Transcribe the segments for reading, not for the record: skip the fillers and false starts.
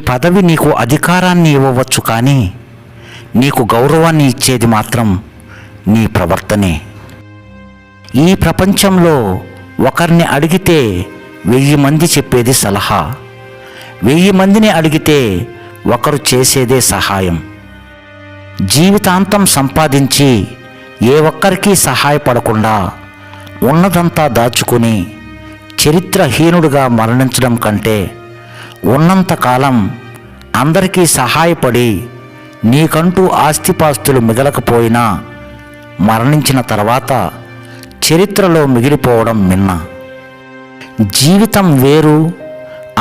పదవి నీకు అధికారాన్ని ఇవ్వవచ్చు, కానీ నీకు గౌరవాన్ని ఇచ్చేది మాత్రం నీ ప్రవర్తనే. ఈ ప్రపంచంలో ఒకరిని అడిగితే 1000 మంది చెప్పేది సలహా, 1000 మందిని అడిగితే ఒకరు చేసేదే సహాయం. జీవితాంతం సంపాదించి ఏ ఒక్కరికి సహాయపడకుండా ఉన్నదంతా దాచుకుని చరిత్రహీనుడిగా మరణించడం కంటే ఉన్నంతకాలం అందరికీ సహాయపడి నీకంటూ ఆస్తిపాస్తులు మిగలకపోయినా మరణించిన తర్వాత చరిత్రలో మిగిలిపోవడం మిన్న. జీవితం వేరు,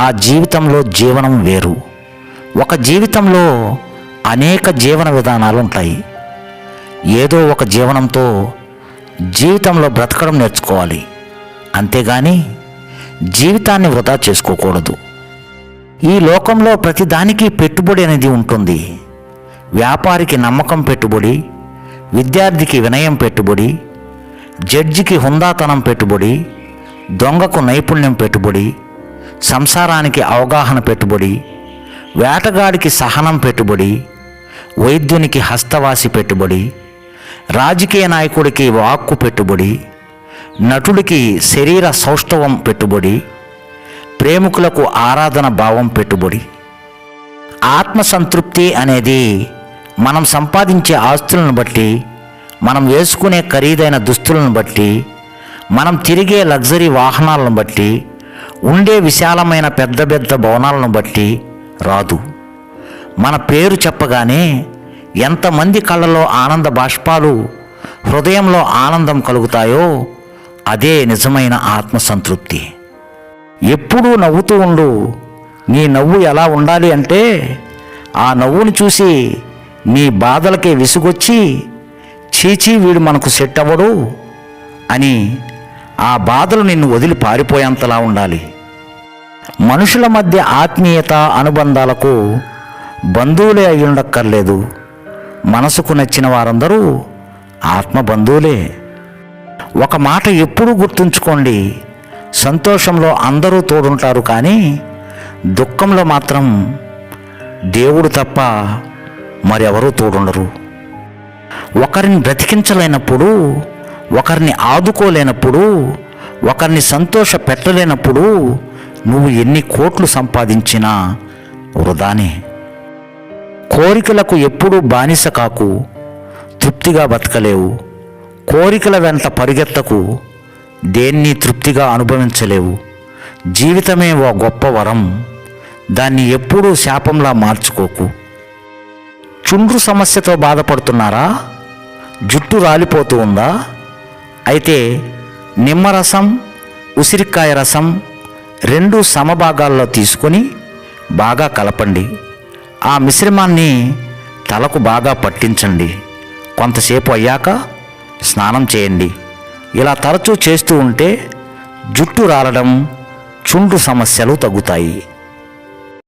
ఆ జీవితంలో జీవనం వేరు. ఒక జీవితంలో అనేక జీవన విధానాలు ఉంటాయి. ఏదో ఒక జీవనంతో జీవితంలో బ్రతకడం నేర్చుకోవాలి, అంతేగాని జీవితాన్ని వృధా చేసుకోకూడదు. ఈ లోకంలో ప్రతిదానికి పెట్టుబడి అనేది ఉంటుంది. వ్యాపారికి నమ్మకం పెట్టుబడి, విద్యార్థికి వినయం పెట్టుబడి, జడ్జికి హుందాతనం పెట్టుబడి, దొంగకు నైపుణ్యం పెట్టుబడి, సంసారానికి అవగాహన పెట్టుబడి, వేటగాడికి సహనం పెట్టుబడి, వైద్యునికి హస్తవాసి పెట్టుబడి, రాజకీయ నాయకుడికి వాక్కు పెట్టుబడి, నటుడికి శరీర సౌష్ఠవం పెట్టుబడి, ప్రేమికులకు ఆరాధన భావం పెట్టుబడి. ఆత్మసంతృప్తి అనేది మనం సంపాదించే ఆస్తులను బట్టి, మనం వేసుకునే ఖరీదైన దుస్తులను బట్టి, మనం తిరిగే లగ్జరీ వాహనాలను బట్టి, ఉండే విశాలమైన పెద్ద పెద్ద భవనాలను బట్టి రాదు. మన పేరు చెప్పగానే ఎంతమంది కళ్ళలో ఆనంద బాష్పాలు, హృదయంలో ఆనందం కలుగుతాయో అదే నిజమైన ఆత్మసంతృప్తి. ఎప్పుడూ నవ్వుతూ ఉండు. నీ నవ్వు ఎలా ఉండాలి అంటే, ఆ నవ్వును చూసి నీ బాధలకే విసుగొచ్చి చీచీ వీడు మనకు సెట్ అవ్వడు అని ఆ బాధలు నిన్ను వదిలి పారిపోయేంతలా ఉండాలి. మనుషుల మధ్య ఆత్మీయత అనుబంధాలకు బంధువులే అయ్యుండక్కర్లేదు. మనసుకు నచ్చిన వారందరూ ఆత్మబంధువులే. ఒక మాట ఎప్పుడూ గుర్తుంచుకోండి, సంతోషంలో అందరూ తోడుంటారు, కానీ దుఃఖంలో మాత్రం దేవుడు తప్ప మరెవరూ తోడుండరు. ఒకరిని బ్రతికించలేనప్పుడు, ఒకరిని ఆదుకోలేనప్పుడు, ఒకరిని సంతోష పెట్టలేనప్పుడు నువ్వు ఎన్ని కోట్లు సంపాదించినా వృధానే. కోరికలకు ఎప్పుడూ బానిస కాకు, తృప్తిగా బతకలేవు. కోరికల వెంట పరిగెత్తకు, దేన్ని తృప్తిగా అనుభవించలేవు. జీవితమే ఓ గొప్ప వరం, దాన్ని ఎప్పుడూ శాపంలా మార్చుకోకు. చుండ్రు సమస్యతో బాధపడుతున్నారా? జుట్టు రాలిపోతూ ఉందా? అయితే నిమ్మరసం, ఉసిరికాయ రసం 2 సమభాగాల్లో తీసుకొని బాగా కలపండి. ఆ మిశ్రమాన్ని తలకు బాగా పట్టించండి. కొంతసేపు అయ్యాక స్నానం చేయండి. ఇలా తరచూ చేస్తూ ఉంటే జుట్టు రాలడం, చుండ్రు సమస్యలు తగ్గుతాయి.